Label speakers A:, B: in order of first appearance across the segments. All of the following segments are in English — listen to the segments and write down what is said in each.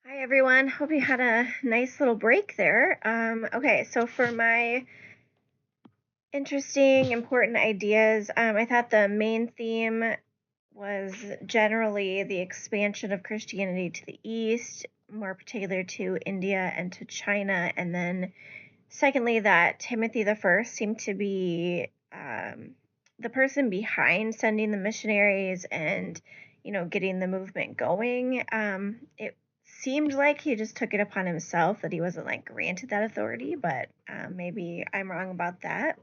A: Hi everyone. Hope you had a nice little break there. Okay, so for my interesting, important ideas, I thought the main theme was generally the expansion of Christianity to the East, more particular to India and to China, and then secondly, that Timothy the First seemed to be the person behind sending the missionaries and, getting the movement going. It seemed like he just took it upon himself that he wasn't like granted that authority, but maybe I'm wrong about that.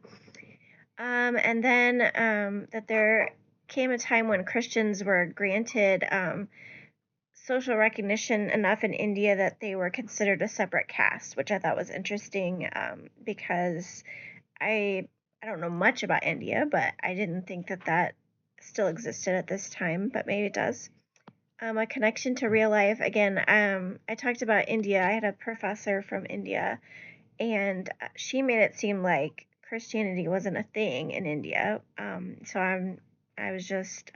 A: And then that there came a time when Christians were granted social recognition enough in India that they were considered a separate caste, which I thought was interesting because I I don't know much about India, but I didn't think that that still existed at this time, but maybe it does. A connection to real life. Again, I talked about India. I had a professor from India, and she made it seem like Christianity wasn't a thing in India. I was just,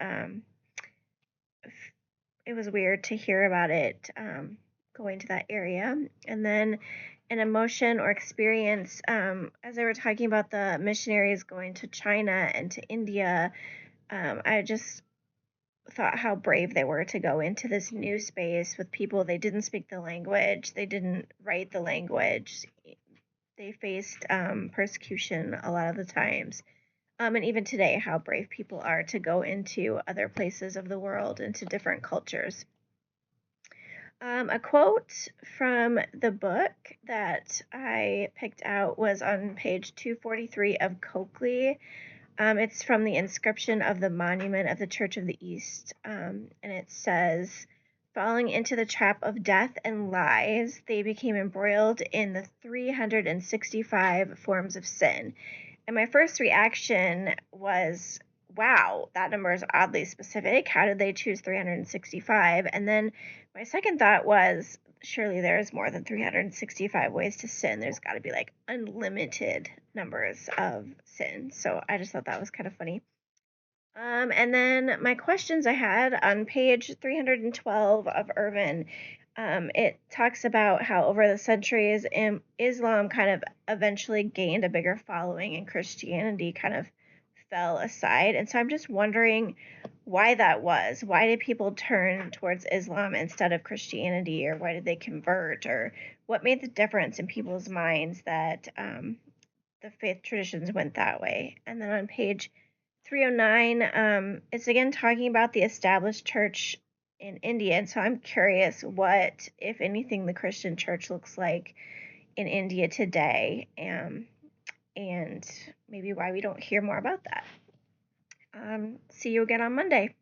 A: it was weird to hear about it going to that area. And then an emotion or experience, as they were talking about the missionaries going to China and to India, I just thought how brave they were to go into this new space with people they didn't speak the language, they didn't write the language, they faced persecution a lot of the times. And even today, how brave people are to go into other places of the world, into different cultures. A quote from the book that I picked out was on page 243 of Coakley. It's from the inscription of the monument of the Church of the East, and it says, falling into the trap of death and lies, they became embroiled in the 365 forms of sin. And my first reaction was, wow, that number is oddly specific. How did they choose 365? And then my second thought was, surely there's more than 365 ways to sin. There's got to be like unlimited numbers of sin. So I just thought that was kind of funny. And then my questions I had on page 312 of Irvin, it talks about how over the centuries, Islam kind of eventually gained a bigger following and Christianity kind of fell aside. And so I'm just wondering why that was. Why did people turn towards Islam instead of Christianity, or why did they convert, or what made the difference in people's minds that the faith traditions went that way? And then on page 309, it's again talking about the established church in India. And so I'm curious what, if anything, the Christian church looks like in India today, and maybe why we don't hear more about that. See you again on Monday.